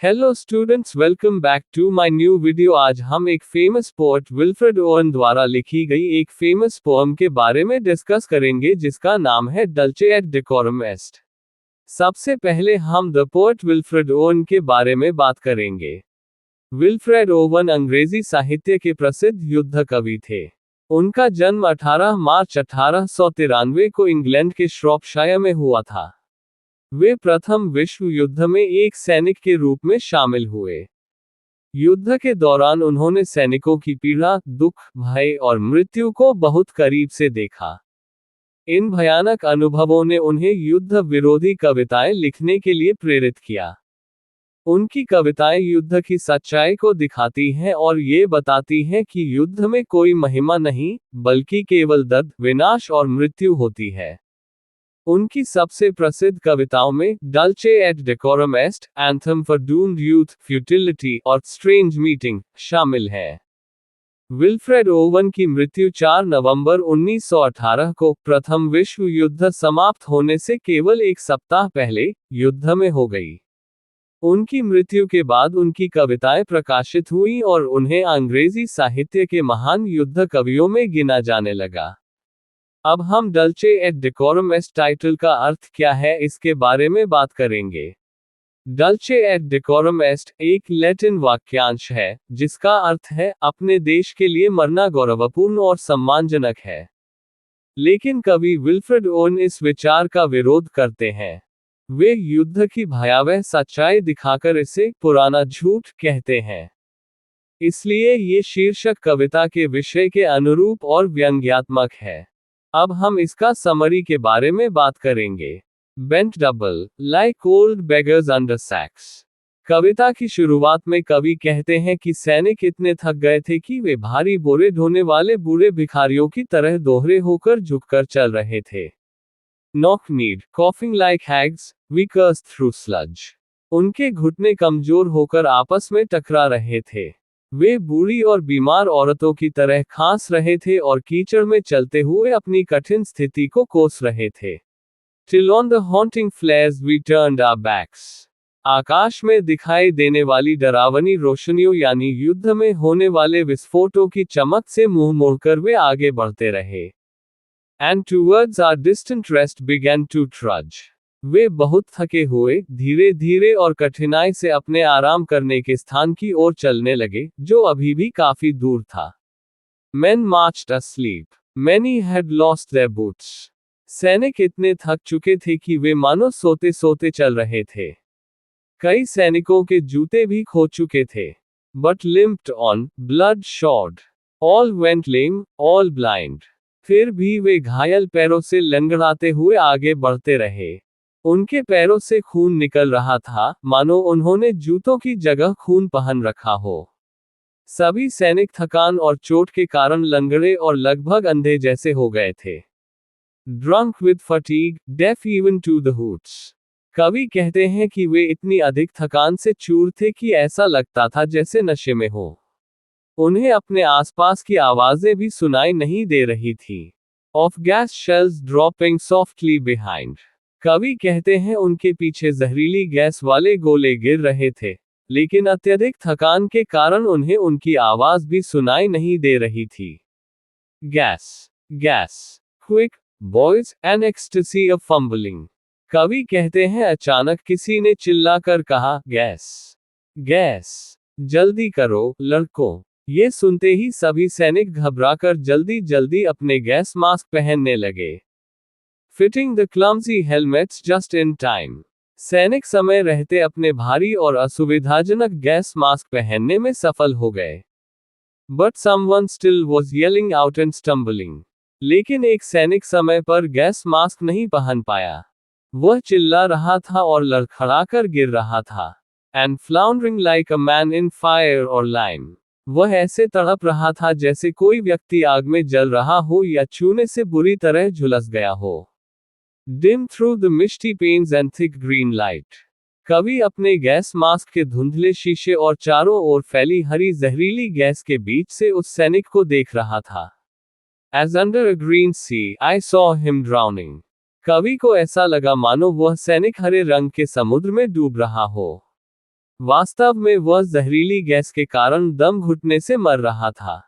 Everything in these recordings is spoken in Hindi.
Hello students, welcome back to my new video. आज हम एक फेमस पोएट विल्फ्रेड ओवन द्वारा लिखी गई एक फेमस पोएम के बारे में डिस्कस करेंगे जिसका नाम है डल्चे एट डेकोरम एस्ट। सबसे पहले हम द पोएट विल्फ्रेड ओवन के बारे में बात करेंगे। विल्फ्रेड ओवन अंग्रेजी साहित्य के प्रसिद्ध युद्ध कवि थे। उनका जन्म 18 मार्च 1893 को इंग्लैंड के श्रॉपशायर में हुआ था। वे प्रथम विश्व युद्ध में एक सैनिक के रूप में शामिल हुए। युद्ध के दौरान उन्होंने सैनिकों की पीड़ा, दुख, भय और मृत्यु को बहुत करीब से देखा। इन भयानक अनुभवों ने उन्हें युद्ध विरोधी कविताएं लिखने के लिए प्रेरित किया। उनकी कविताएं युद्ध की सच्चाई को दिखाती हैं और ये बताती हैं कि युद्ध में कोई महिमा नहीं, बल्कि केवल दर्द, विनाश और मृत्यु होती है। उनकी सबसे प्रसिद्ध कविताओं में dulce et decorum est, anthem for doomed youth, futility और स्ट्रेंज मीटिंग शामिल है। विल्फ्रेड ओवन की मृत्यु 4 नवंबर 1918 को प्रथम विश्व युद्ध समाप्त होने से केवल एक सप्ताह पहले युद्ध में हो गई। उनकी मृत्यु के बाद उनकी कविताएं प्रकाशित हुई और उन्हें अंग्रेजी साहित्य के महान युद्ध कवियों में गिना जाने लगा। अब हम डल्चे एट डेकोरम एस्ट टाइटल का अर्थ क्या है इसके बारे में बात करेंगे। डल्चे एट डेकोरम एस्ट एक लैटिन वाक्यांश है जिसका अर्थ है अपने देश के लिए मरना गौरवपूर्ण और सम्मानजनक है। लेकिन कवि विल्फ्रेड ओवन इस विचार का विरोध करते हैं। वे युद्ध की भयावह सच्चाई दिखाकर इसे पुराना झूठ कहते हैं। इसलिए ये शीर्षक कविता के विषय के अनुरूप और व्यंग्यात्मक है। अब हम इसका समरी के बारे में बात करेंगे। Bent double, like old beggars under sacks. कविता की शुरुआत में कवि कहते हैं कि सैनिक इतने थक गए थे कि वे भारी बोरे ढोने वाले बूढ़े भिखारियों की तरह दोहरे होकर झुककर चल रहे थे। Knock kneed, coughing like hags, we cursed through sludge. उनके घुटने कमजोर होकर आपस में टकरा रहे थे। वे बूढ़ी और बीमार औरतों की तरह खांस रहे थे और कीचड़ में चलते हुए अपनी कठिन स्थिति को कोस रहे थे। Till on the haunting flares we turned our backs. आकाश में दिखाई देने वाली डरावनी रोशनियों यानी युद्ध में होने वाले विस्फोटों की चमक से मुंह मोड़कर वे आगे बढ़ते रहे। And towards our distant rest began to trudge. वे बहुत थके हुए धीरे धीरे और कठिनाई से अपने आराम करने के स्थान की ओर चलने लगे, जो अभी भी काफी दूर था। Men marched asleep. Many had lost their boots. सैनिक इतने थक चुके थे कि वे मानो सोते सोते चल रहे थे। कई सैनिकों के जूते भी खो चुके थे। But limped on, blood shod. All went lame, all blind. फिर भी वे घायल पैरों से लंगड़ाते हुए आगे बढ़ते रहे। उनके पैरों से खून निकल रहा था, मानो उन्होंने जूतों की जगह खून पहन रखा हो। सभी सैनिक थकान और चोट के कारण लंगड़े और लगभग अंधे जैसे हो गए थे। Drunk with fatigue, deaf even to the hoots. कवि कहते हैं कि वे इतनी अधिक थकान से चूर थे कि ऐसा लगता था जैसे नशे में हो। उन्हें अपने आसपास की आवाजें भी सुनाई नहीं दे रही थी। Of gas shells dropping softly behind. कवि कहते हैं उनके पीछे जहरीली गैस वाले गोले गिर रहे थे, लेकिन अत्यधिक थकान के कारण उन्हें उनकी आवाज भी सुनाई नहीं दे रही थी। Gas, gas, quick, boys, N ecstasy of fumbling. कवि कहते हैं अचानक किसी ने चिल्लाकर कहा, गैस, गैस, जल्दी करो, लड़कों। ये सुनते ही सभी सैनिक घबराकर जल्दी जल्दी अपने गैस मास्क पहनने लगे। Fitting the clumsy helmets just in time. सैनिक समय रहते अपने भारी और असुविधाजनक गैस मास्क पहनने में सफल हो गए। But someone still was yelling out and stumbling. लेकिन एक सैनिक समय पर गैस मास्क नहीं पहन पाया। वह चिल्ला रहा था और लड़खड़ाकर गिर रहा था। And floundering like a man in fire or lime. वह ऐसे तड़प रहा था जैसे कोई व्यक्ति आग में जल रहा हो या चूने से बुरी तरह झुलस गया हो। Dim through the misty panes and thick green light. कवि अपने गैस मास्क के धुंधले शीशे और चारों ओर फैली हरी जहरीली गैस के बीच से उस सैनिक को देख रहा था। As under a green sea, I saw him drowning. कवि को ऐसा लगा मानो वह सैनिक हरे रंग के समुद्र में डूब रहा हो। वास्तव में वह जहरीली गैस के कारण दम घुटने से मर रहा था।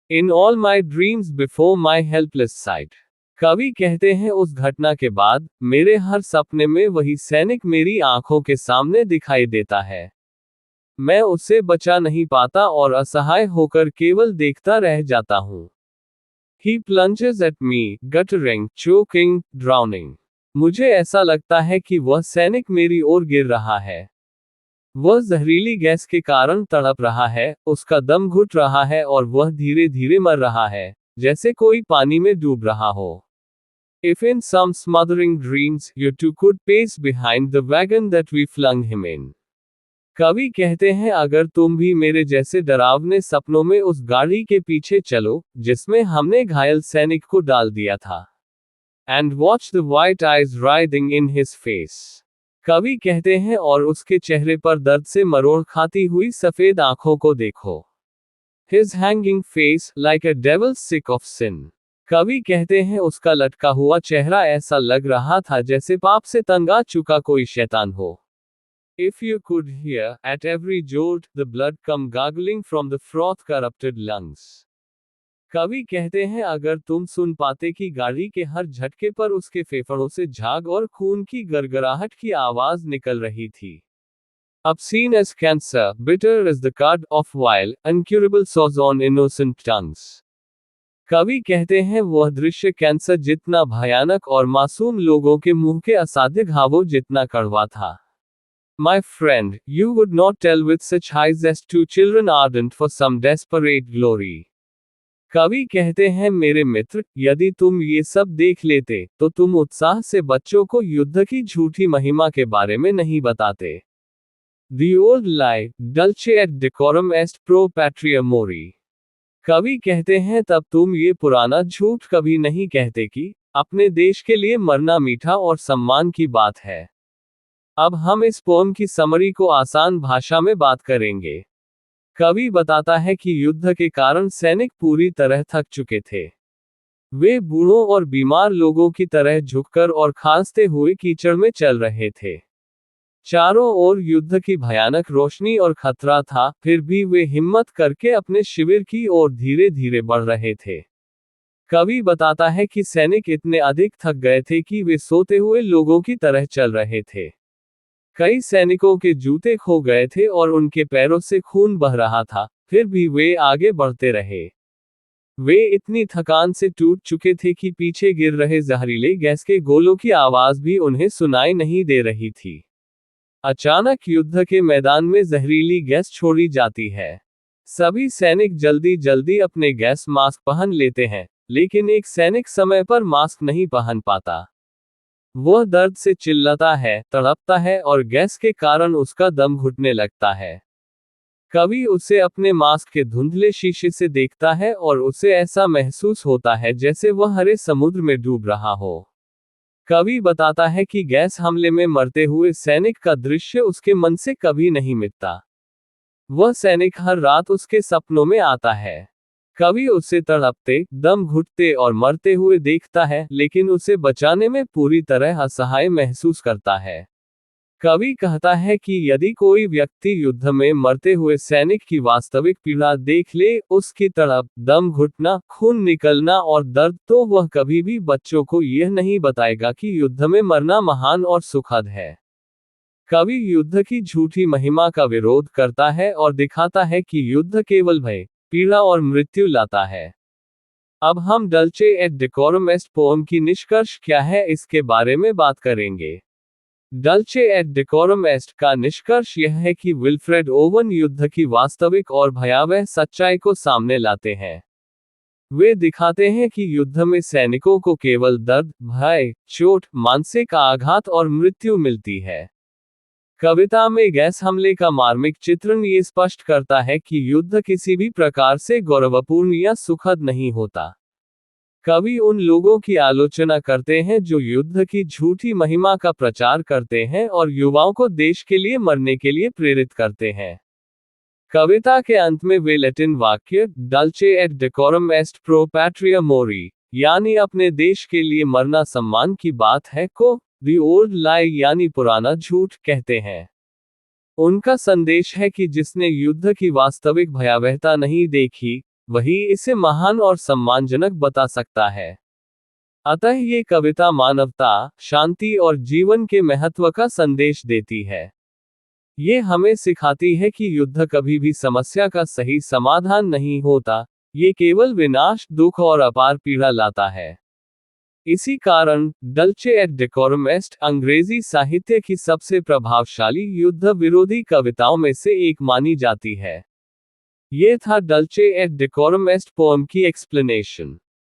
In all my dreams before my helpless site. कवि कहते हैं उस घटना के बाद मेरे हर सपने में वही सैनिक मेरी आंखों के सामने दिखाई देता है। मैं उससे बचा नहीं पाता और असहाय होकर केवल देखता रह जाता हूँ। He plunges at me, guttering, choking, drowning. मुझे ऐसा लगता है कि वह सैनिक मेरी ओर गिर रहा है। वह जहरीली गैस के कारण तड़प रहा है, उसका दम घुट रहा है और वह धीरे धीरे मर रहा है, जैसे कोई पानी में डूब रहा हो। If in some smothering dreams you too could pace behind the wagon that we flung him in. कवि कहते हैं अगर तुम भी मेरे जैसे डरावने सपनों में उस गाड़ी के पीछे चलो, जिसमें हमने घायल सैनिक को डाल दिया था। And watch the white eyes writhing in his face. कवि कहते हैं और उसके चेहरे पर दर्द से मरोड़ खाती हुई सफेद आंखों को देखो। His hanging face, like a devil sick of sin. कवि कहते हैं उसका लटका हुआ चेहरा ऐसा लग रहा था जैसे पाप से तंग आ चुका कोई शैतान हो। If you could hear, at every jolt, the blood come gargling from the froth-corrupted lungs. कवि कहते हैं अगर तुम सुन पाते कि गाड़ी के हर झटके पर उसके फेफड़ों से झाग और खून की गरगराहट की आवाज निकल रही थी। Obscene as cancer, bitter as the cud of vile, incurable sores on innocent tongues. कवि कहते हैं वह दृश्य कैंसर जितना भयानक और मासूम लोगों के मुंह के असाध्य घावों जितना कड़वा था। My friend, you would not tell with such eyes as two children ardent for some desperate glory. कवि कहते हैं मेरे मित्र, यदि तुम ये सब देख लेते, तो तुम उत्साह से बच्चों को युद्ध की झूठी महिमा के बारे में नहीं बताते। The old lie, dulce et decorum est pro patria mori. कवि कहते हैं तब तुम ये पुराना झूठ कभी नहीं कहते कि अपने देश के लिए मरना मीठा और सम्मान की बात है। अब हम इस पोम की समरी को आसान भाषा में बात करेंगे। कवि बताता है कि युद्ध के कारण सैनिक पूरी तरह थक चुके थे। वे बूढ़ों और बीमार लोगों की तरह झुककर और खांसते हुए कीचड़ में चल रहे थे। चारों ओर युद्ध की भयानक रोशनी और खतरा था, फिर भी वे हिम्मत करके अपने शिविर की ओर धीरे धीरे बढ़ रहे थे। कवि बताता है कि सैनिक इतने अधिक थक गए थे कि वे सोते हुए लोगों की तरह चल रहे थे। कई सैनिकों के जूते खो गए थे और उनके पैरों से खून बह रहा था, फिर भी वे आगे बढ़ते रहे। वे इतनी थकान से टूट चुके थे कि पीछे गिर रहे जहरीले गैस के गोलों की आवाज भी उन्हें सुनाई नहीं दे रही थी। अचानक युद्ध के मैदान में जहरीली गैस छोड़ी जाती है। सभी सैनिक जल्दी जल्दी अपने गैस मास्क पहन लेते हैं, लेकिन एक सैनिक समय पर मास्क नहीं पहन पाता। वह दर्द से चिल्लाता है, तड़पता है और गैस के कारण उसका दम घुटने लगता है। कवि उसे अपने मास्क के धुंधले शीशे से देखता है और उसे ऐसा महसूस होता है जैसे वह हरे समुद्र में डूब रहा हो। कवि बताता है कि गैस हमले में मरते हुए सैनिक का दृश्य उसके मन से कभी नहीं मिटता। वह सैनिक हर रात उसके सपनों में आता है। कवि उसे तड़पते, दम घुटते और मरते हुए देखता है, लेकिन उसे बचाने में पूरी तरह असहाय महसूस करता है। कवि कहता है कि यदि कोई व्यक्ति युद्ध में मरते हुए सैनिक की वास्तविक पीड़ा देख ले, उसकी तड़प, दम घुटना, खून निकलना और दर्द, तो वह कभी भी बच्चों को यह नहीं बताएगा कि युद्ध में मरना महान और सुखद है। कवि युद्ध की झूठी महिमा का विरोध करता है और दिखाता है कि युद्ध केवल भय, पीड़ा और मृत्यु लाता है। अब हम डल्चे एट डेकोरम एस्ट पोम की निष्कर्ष क्या है इसके बारे में बात करेंगे। डल्चे एट डेकोरम एस्ट का निष्कर्ष यह है कि विल्फ्रेड ओवन युद्ध की वास्तविक और भयावह सच्चाई को सामने लाते हैं। वे दिखाते हैं कि युद्ध में सैनिकों को केवल दर्द, भय, चोट, मानसिक आघात और मृत्यु मिलती है। कविता में गैस हमले का मार्मिक चित्रण ये स्पष्ट करता है कि युद्ध किसी भी प्रकार से गौरवपूर्ण या सुखद नहीं होता। कवि उन लोगों की आलोचना करते हैं जो युद्ध की झूठी महिमा का प्रचार करते हैं और युवाओं को देश के लिए मरने के लिए प्रेरित करते हैं। कविता के अंत में वे लैटिन वाक्य डल्चे एट डेकोरम एस्ट प्रो पैट्रिया मोरी, यानी अपने देश के लिए मरना सम्मान की बात है, को दी ओल्ड लाई यानी पुराना झूठ कहते हैं। उनका संदेश है कि जिसने युद्ध की वास्तविक भयावहता नहीं देखी, वही इसे महान और सम्मानजनक बता सकता है। अतः ये कविता मानवता, शांति और जीवन के महत्व का संदेश देती है। ये हमें सिखाती है कि युद्ध कभी भी समस्या का सही समाधान नहीं होता, ये केवल विनाश, दुख और अपार पीड़ा लाता है। इसी कारण डल्चे एट डेकोरम एस्ट अंग्रेजी साहित्य की सबसे प्रभावशाली युद्ध विरोधी कविताओं में से एक मानी जाती है। ये था डल्चे एट डेकोरम एस्ट पोएम की एक्सप्लेनेशन।